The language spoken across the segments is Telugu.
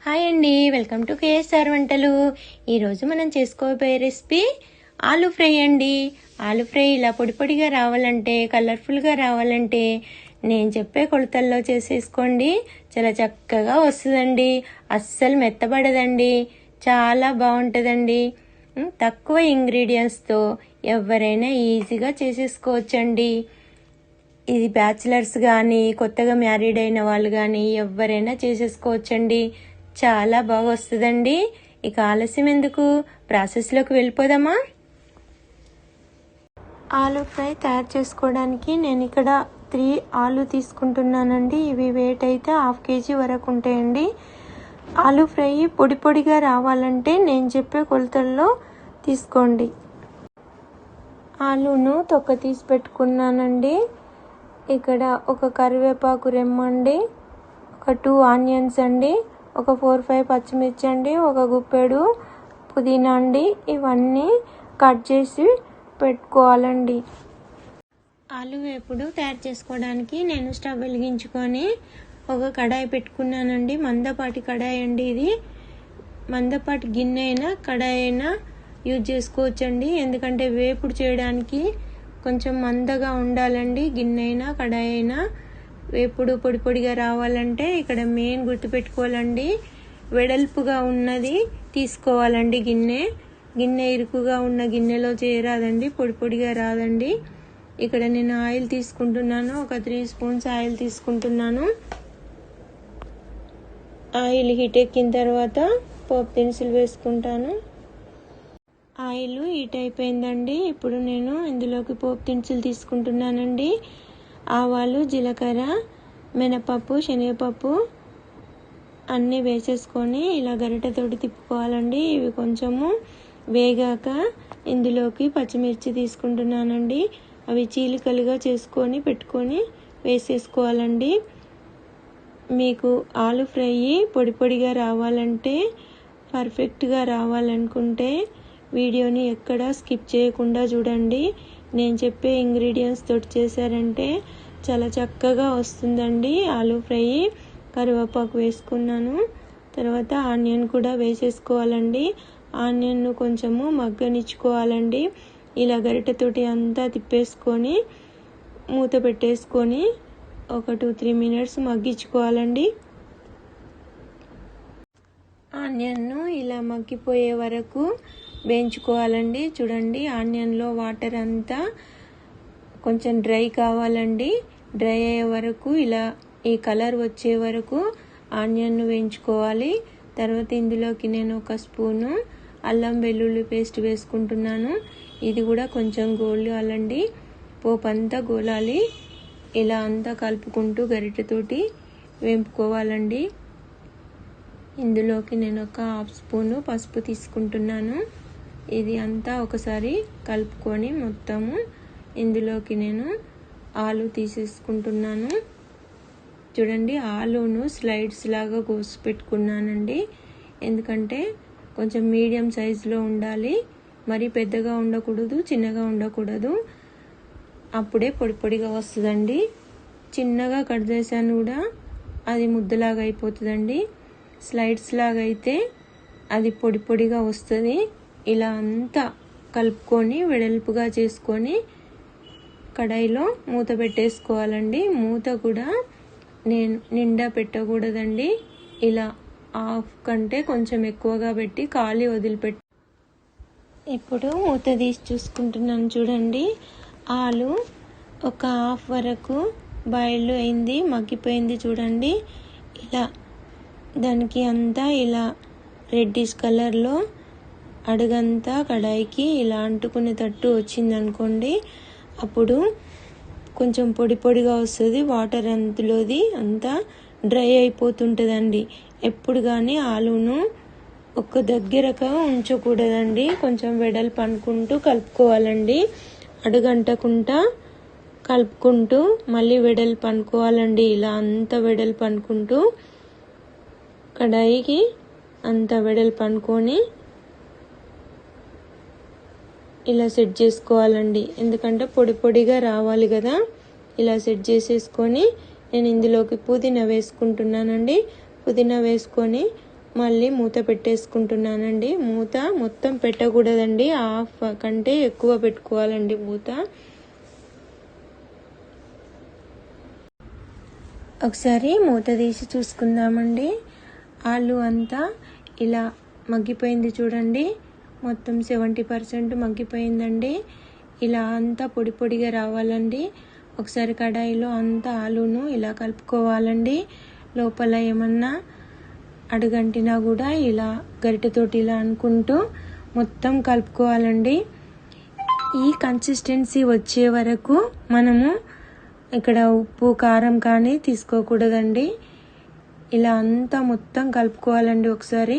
హాయ్ అండి, వెల్కమ్ టు కేఎస్ఆర్ వంటలు. ఈరోజు మనం చేసుకోబోయే రెసిపీ ఆలూ ఫ్రై అండి. ఆలూ ఫ్రై ఇలా పొడి పొడిగా రావాలంటే, కలర్ఫుల్గా రావాలంటే నేను చెప్పే కొలతల్లో చేసేసుకోండి. చాలా చక్కగా వస్తుందండి. అస్సలు మెత్తబడదండి. చాలా బాగుంటుందండి. తక్కువ ఇంగ్రీడియంట్స్తో ఎవరైనా ఈజీగా చేసేసుకోవచ్చండి. ఇది బ్యాచిలర్స్ కానీ, కొత్తగా మ్యారీడ్ అయిన వాళ్ళు కానీ ఎవరైనా చేసేసుకోవచ్చండి. చాలా బాగా వస్తుందండి. ఇక ఆలస్యం ఎందుకు, ప్రాసెస్లోకి వెళ్ళిపోదామా? ఆలూ ఫ్రై తయారు చేసుకోవడానికి నేను ఇక్కడ 3 ఆలూ తీసుకుంటున్నానండి. ఇవి వెయిట్ అయితే 1/2 kg వరకు ఉంటాయండి. ఆలూ ఫ్రై పొడి పొడిగా రావాలంటే నేను చెప్పే కొలతల్లో తీసుకోండి. ఆలూను తొక్క తీసి పెట్టుకున్నానండి. ఇక్కడ ఒక కరివేపాకు రెమ్మండి, ఒక 2 ఆనియన్స్ అండి, ఒక 4-5 పచ్చిమిర్చి అండి, ఒక గుప్పెడు పుదీనా అండి. ఇవన్నీ కట్ చేసి పెట్టుకోవాలండి. ఆలు వేపుడు తయారు చేసుకోవడానికి నేను స్టవ్ వెలిగించుకొని ఒక కడాయి పెట్టుకున్నానండి. మందపాటి కడాయి అండి ఇది. మందపాటి గిన్నె అయినా కడాయి అయినా యూజ్ చేసుకోవచ్చండి. ఎందుకంటే వేపుడు చేయడానికి కొంచెం మందగా ఉండాలండి. గిన్నె అయినా కడాయి అయినా వేపుడు పొడి పొడిగా రావాలంటే ఇక్కడ మెయిన్ గుర్తుపెట్టుకోవాలండి, వెడల్పుగా ఉన్నది తీసుకోవాలండి. గిన్నె ఇరుకుగా ఉన్న గిన్నెలో చేయరాదండి, పొడి పొడిగా రాదండి. ఇక్కడ నేను ఆయిల్ తీసుకుంటున్నాను. ఒక 3 స్పూన్స్ ఆయిల్ తీసుకుంటున్నాను. ఆయిల్ హీట్ ఎక్కిన తర్వాత పోపు దినుసులు వేసుకుంటాను. ఆయిల్ హీట్ అయిపోయిందండి. ఇప్పుడు నేను ఇందులోకి పోపు దినుసులు తీసుకుంటున్నానండి. ఆవాలు, జీలకర్ర, మినపప్పు, శనగపప్పు అన్నీ వేసేసుకొని ఇలా గరిటెతోటి తిప్పుకోవాలండి. ఇవి కొంచెము వేగాక ఇందులోకి పచ్చిమిర్చి తీసుకుంటున్నానండి. అవి చీలికలుగా చేసుకొని పెట్టుకొని వేసేసుకోవాలండి. మీకు ఆలు ఫ్రై పొడి పొడిగా రావాలంటే, పర్ఫెక్ట్గా రావాలనుకుంటే వీడియోని ఎక్కడా స్కిప్ చేయకుండా చూడండి. నేను చెప్పే ఇంగ్రీడియంట్స్ తోటి చేశారంటే చాలా చక్కగా వస్తుందండి ఆలూ ఫ్రై. కరివేపాకు వేసుకున్నాను. తర్వాత ఆనియన్ కూడా వేసేసుకోవాలండి. ఆనియన్ను కొంచెము మగ్గనిచ్చుకోవాలండి. ఇలా గరిటెతోటి అంతా తిప్పేసుకొని మూత పెట్టేసుకొని ఒక 2-3 మినిట్స్ మగ్గించుకోవాలండి. ఆనియన్ను ఇలా మగ్గిపోయే వరకు వేయించుకోవాలండి. చూడండి, ఆనియన్లో వాటర్ అంతా కొంచెం డ్రై కావాలండి. డ్రై అయ్యే వరకు ఇలా ఈ కలర్ వచ్చే వరకు ఆనియన్ను వేయించుకోవాలి. తర్వాత ఇందులోకి నేను ఒక స్పూను అల్లం వెల్లుల్లి పేస్ట్ వేసుకుంటున్నాను. ఇది కూడా కొంచెం గోలాలండి. పోపు అంతా గోలాలి. ఇలా అంతా కలుపుకుంటూ గరిటెతోటి వేపుకోవాలండి. ఇందులోకి నేను ఒక 1/2 స్పూను పసుపు తీసుకుంటున్నాను. ఇది అంతా ఒకసారి కలుపుకొని మొత్తము ఇందులోకి నేను ఆలు తీసేసుకుంటున్నాను. చూడండి, ఆలును స్లైడ్స్ లాగా కోసి పెట్టుకున్నానండి. ఎందుకంటే కొంచెం మీడియం సైజులో ఉండాలి. మరి పెద్దగా ఉండకూడదు, చిన్నగా ఉండకూడదు. అప్పుడే పొడి పొడిగా వస్తుందండి. చిన్నగా కట్ చేశాను కూడా అది ముద్దలాగా అయిపోతుందండి. స్లైడ్స్ లాగా అయితే అది పొడి పొడిగా వస్తుంది. ఇలా అంతా కలుపుకొని వెడల్పుగా చేసుకొని కడాయిలో మూత పెట్టేసుకోవాలండి. మూత కూడా నేను నిండా పెట్టకూడదండి. ఇలా 1/2 కంటే కొంచెం ఎక్కువగా పెట్టి ఖాళీ వదిలిపెట్టి ఇప్పుడు మూత తీసి చూసుకుంటున్నాను. చూడండి, ఆలు ఒక 1/2 వరకు బాయిల్ అయింది, మగ్గిపోయింది. చూడండి, ఇలా దానికి అంతా ఇలా రెడ్డిష్ కలర్లో అడుగంతా కడాయికి ఇలా అంటుకునేటట్టు వచ్చిందనుకోండి, అప్పుడు కొంచెం పొడి పొడిగా వస్తుంది. వాటర్ అందులోది అంతా డ్రై అయిపోతుంటుందండి. ఎప్పుడు కానీ ఆలును ఒక దగ్గరగా ఉంచకూడదండి. కొంచెం వెడల్పు అనుకుంటూ కలుపుకోవాలండి. అడుగంటకుండా కలుపుకుంటూ మళ్ళీ వెడల్పు అనుకోవాలండి. ఇలా అంత వెడల్పు అనుకుంటూ కడాయికి అంత వెడల్పు అనుకొని ఇలా సెట్ చేసుకోవాలండి. ఎందుకంటే పొడి పొడిగా రావాలి కదా. ఇలా సెట్ చేసేసుకొని నేను ఇందులోకి పుదీనా వేసుకుంటున్నానండి. పుదీనా వేసుకొని మళ్ళీ మూత పెట్టేసుకుంటున్నానండి. మూత మొత్తం పెట్టకూడదండి, హాఫ్ కంటే ఎక్కువ పెట్టుకోవాలండి మూత. ఒకసారి మూత తీసి చూసుకుందామండి. ఆలు అంతా ఇలా మగ్గిపోయింది చూడండి, మొత్తం 70% మగ్గిపోయిందండి. ఇలా అంతా పొడి పొడిగా రావాలండి. ఒకసారి కడాయిలో అంతా ఆలును ఇలా కలుపుకోవాలండి. లోపల ఏమన్నా అడుగంటినా కూడా ఇలా గరిటెతోటి ఇలా అనుకుంటూ మొత్తం కలుపుకోవాలండి. ఈ కన్సిస్టెన్సీ వచ్చే వరకు మనము ఇక్కడ ఉప్పు కారం కానీ తీసుకోకూడదండి. ఇలా అంతా మొత్తం కలుపుకోవాలండి. ఒకసారి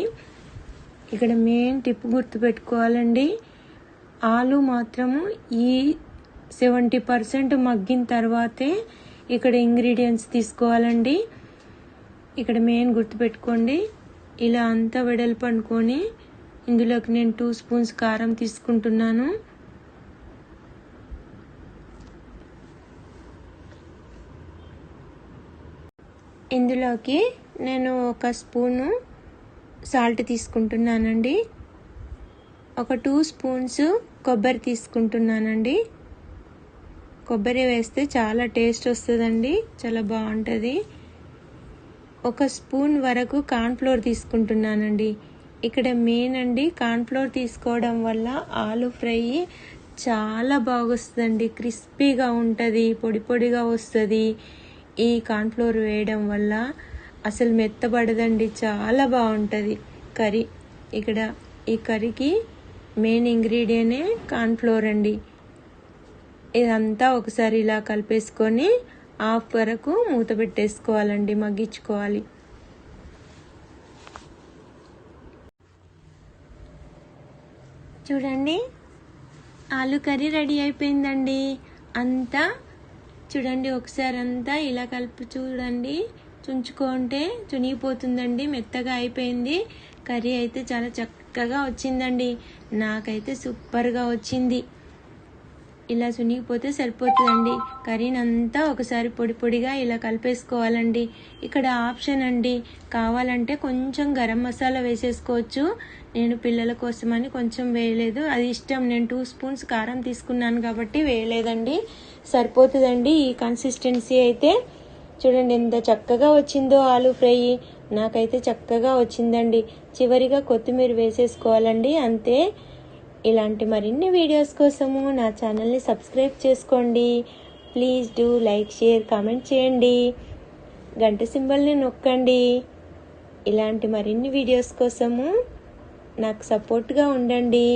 ఇక్కడ మెయిన్ టిప్ గుర్తు పెట్టుకోవాలండి, ఆలు మాత్రము ఈ 70% మగ్గిన తర్వాతే ఇక్కడ ఇంగ్రీడియంట్స్ తీసుకోవాలండి. ఇక్కడ మెయిన్ గుర్తు పెట్టుకోండి. ఇలా అంతా వెడల్పు అనుకొని ఇందులోకి నేను 2 స్పూన్స్ కారం తీసుకుంటున్నాను. ఇందులోకి నేను 1 స్పూను సాల్ట్ తీసుకుంటున్నానండి. ఒక 2 స్పూన్స్ కొబ్బరి తీసుకుంటున్నానండి. కొబ్బరి వేస్తే చాలా టేస్ట్ వస్తుందండి, చాలా బాగుంటుంది. 1 స్పూన్ వరకు కార్న్ఫ్లోర్ తీసుకుంటున్నానండి. ఇక్కడ మెయిన్ అండి, కార్న్ఫ్లోర్ తీసుకోవడం వల్ల ఆలు ఫ్రై చాలా బాగొస్తుందండి, క్రిస్పీగా ఉంటుంది, పొడి పొడిగా వస్తుంది. ఈ కార్న్ఫ్లోర్ వేయడం వల్ల అసలు మెత్తబడదండి, చాలా బాగుంటుంది కర్రీ. ఇక్కడ ఈ కర్రీకి మెయిన్ ఇంగ్రీడియంటే కార్న్ఫ్లోర్ అండి. ఇదంతా ఒకసారి ఇలా కలిపేసుకొని హాఫ్ వరకు మూత పెట్టేసుకోవాలండి, మగ్గించుకోవాలి. చూడండి, ఆలు కర్రీ రెడీ అయిపోయిందండి. అంతా చూడండి, ఒకసారి అంతా ఇలా కలిపి చూడండి, చుంచుకుంటే చునిగిపోతుందండి, మెత్తగా అయిపోయింది. కర్రీ అయితే చాలా చక్కగా వచ్చిందండి, నాకైతే సూపర్గా వచ్చింది. ఇలా చునిగిపోతే సరిపోతుందండి. కర్రీని అంతా ఒకసారి పొడి పొడిగా ఇలా కలిపేసుకోవాలండి. ఇక్కడ ఆప్షన్ అండి, కావాలంటే కొంచెం గరం మసాలా వేసేసుకోవచ్చు. నేను పిల్లల కోసమని కొంచెం వేయలేదు, అది ఇష్టం. నేను 2 స్పూన్స్ కారం తీసుకున్నాను కాబట్టి వేయలేదండి, సరిపోతుందండి. ఈ కన్సిస్టెన్సీ అయితే చూడండి ఎంత చక్కగా వచ్చిందో ఆలు ఫ్రై, నాకైతే చక్కగా వచ్చిందండి. చివరిగా కొత్తిమీర వేసేసుకోవాలండి, అంతే. ఇలాంటి మరిన్ని వీడియోస్ కోసము నా ఛానల్ని సబ్స్క్రైబ్ చేసుకోండి. Please do like, share, comment చేయండి, గంట సింబల్ని నొక్కండి. ఇలాంటి మరిన్ని వీడియోస్ కోసము నాకు సపోర్ట్గా ఉండండి.